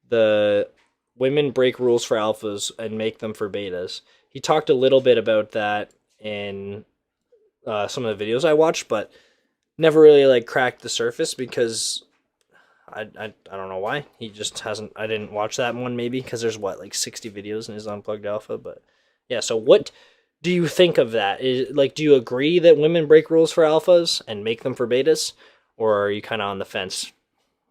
the women break rules for alphas and make them for betas. He talked a little bit about that in some of the videos I watched, but never really like cracked the surface because I don't know why. He just hasn't. I didn't watch that one maybe because there's what like 60 videos in his unplugged alpha. But yeah, so what do you think of that? Do you agree that women break rules for alphas and make them for betas, or are you kind of on the fence?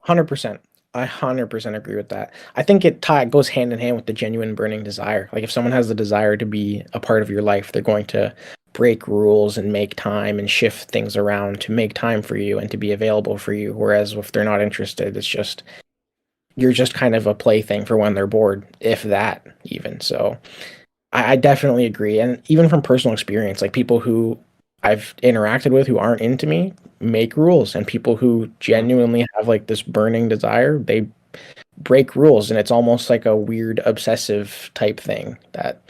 100%. I 100% agree with that. I think it goes hand in hand with the genuine burning desire. Like if someone has the desire to be a part of your life, they're going to break rules and make time and shift things around to make time for you and to be available for you. Whereas if they're not interested, it's just you're just kind of a plaything for when they're bored, if that even. So I definitely agree. And even from personal experience, like people who I've interacted with who aren't into me make rules, and people who Mm. genuinely have like this burning desire, they break rules, and it's almost like a weird obsessive type thing that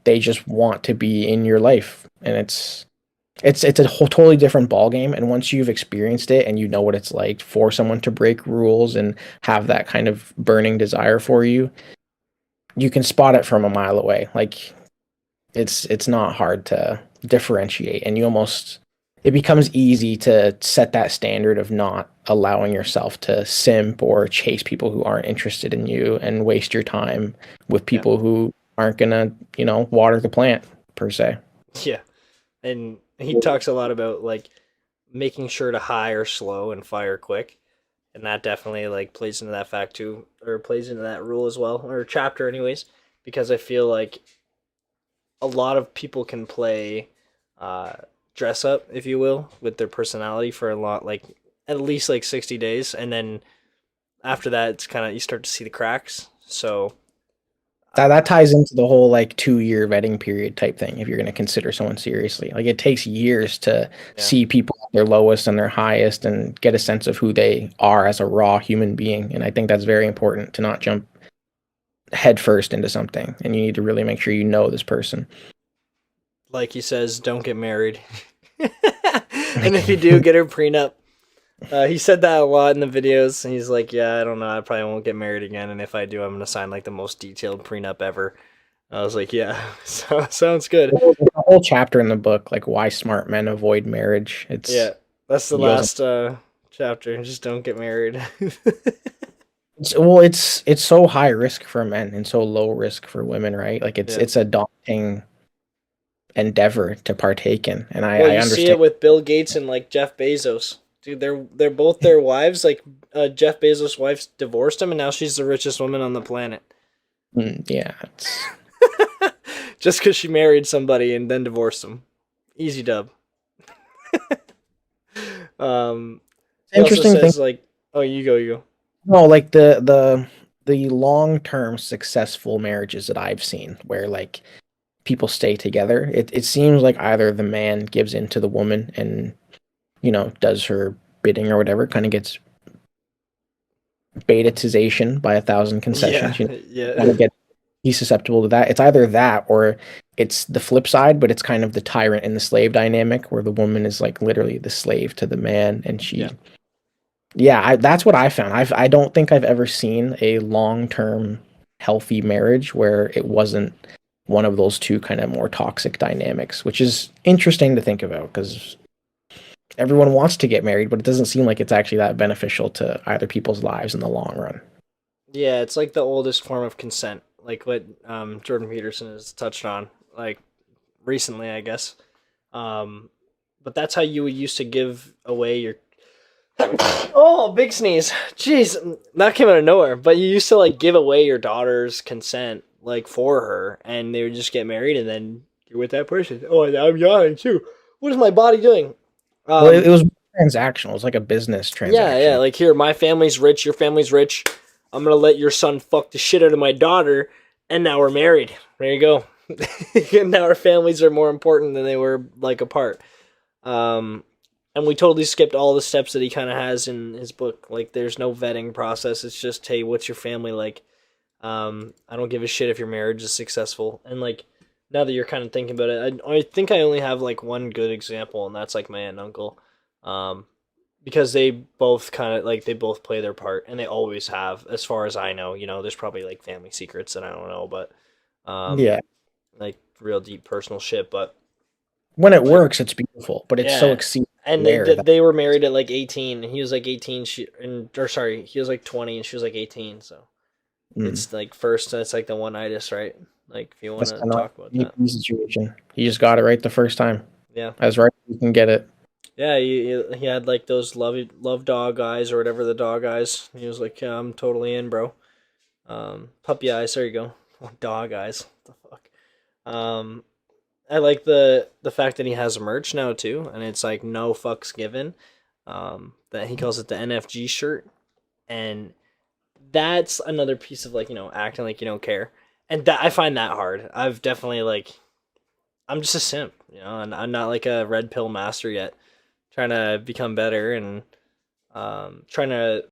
they just want to be in your life, and it's a whole totally different ball game. And once you've experienced it and you know what it's like for someone to break rules and have that kind of burning desire for you, you can spot it from a mile away. Like it's not hard to differentiate, and you almost it becomes easy to set that standard of not allowing yourself to simp or chase people who aren't interested in you and waste your time with Yeah, people who aren't gonna, water the plant per se. yeah, and he talks a lot about like making sure to hire slow and fire quick, and that definitely like plays into that fact too, or plays into that rule as well, or chapter anyways, because I feel like a lot of people can play uh, dress up, if you will, with their personality for a lot, like at least like 60 days, and then after that, it's kind of you start to see the cracks. So That ties into the whole like 2 year vetting period type thing if you're gonna consider someone seriously. Like it takes years to yeah, see people at their lowest and their highest and get a sense of who they are as a raw human being. And I think that's very important to not jump headfirst into something, and you need to really make sure you know this person. like he says, don't get married, and if you do, get her prenup. He said that a lot in the videos, and he's like, "Yeah, I don't know, I probably won't get married again, and if I do, I'm gonna sign like the most detailed prenup ever." I was like, "Yeah, so sounds good." There's a whole chapter in the book, like why smart men avoid marriage. Yeah, that's the He goes, last chapter. Just don't get married. it's so high risk for men and so low risk for women, right? Like it's Yeah. it's a daunting endeavor to partake in, and I, Well, I you see it understand. with Bill Gates and like Jeff Bezos. Dude, they're both their wives. Like Jeff Bezos' wife divorced him, and now she's the richest woman on the planet. Yeah, it's Just because she married somebody and then divorced him. Easy dub. Um, he also interesting thing. says like, "Oh, you go, you go." No, like the long-term successful marriages that I've seen where like people stay together, it seems like either the man gives in to the woman and does her bidding or whatever, kind of gets betatization by a thousand Yeah, concessions, kind yeah, of get he's susceptible to that. It's either that or it's the flip side, but it's kind of the tyrant and the slave dynamic where the woman is like literally the slave to the man, and yeah. yeah, that's what I found. I don't think I've ever seen a long-term healthy marriage where it wasn't one of those two kind of more toxic dynamics, which is interesting to think about because everyone wants to get married, but it doesn't seem like it's actually that beneficial to either people's lives in the long run. Yeah, it's like the oldest form of consent, like what Jordan Peterson has touched on, like recently, I guess. Um, but that's how you used to give away your. Oh, big sneeze! Jeez, that came out of nowhere. But you used to like give away your daughter's consent, like for her, and they would just get married, and then you're with that person. Oh, and I'm yawning too. What is my body doing? Well, it Um, was transactional. It was like a business yeah, yeah. transaction. Like here, my family's rich. Your family's rich. I'm gonna let your son fuck the shit out of my daughter, and now we're married. There you go. And now our families are more important than they were like apart. Um, and we totally skipped all the steps that he kind of has in his book. Like, there's no vetting process. It's just, hey, what's your family like? I don't give a shit if your marriage is successful. And like, now that you're kind of thinking about it, I think I only have like one good example, and that's like my aunt and uncle. Um, because they both kind of like they both play their part and they always have, as far as I know. There's probably like family secrets that I don't know, but um, Yeah. like real deep personal shit. But When it works, it's beautiful, but it's so yeah, exceedingly and rare that they were married at like 18, and he was like 18. Or sorry, he was like 20, and she was like 18. So mm, it's like first, it's like the one itis, right? Like if you want that's to kind of talk about like that, a situation. He just got it right the first time, yeah. as right as you can get it. Yeah, he had like those love dog eyes or whatever the dog eyes. He was like, yeah, I'm totally in, bro. Puppy eyes. There you go. Dog eyes. What the fuck? Um, I like the fact that he has merch now too, and it's like no fucks given. That he calls it the NFG shirt, and that's another piece of like acting like you don't care, and that I find that hard. I've definitely like I'm just a simp, and I'm not like a red pill master yet. Trying to become better and trying to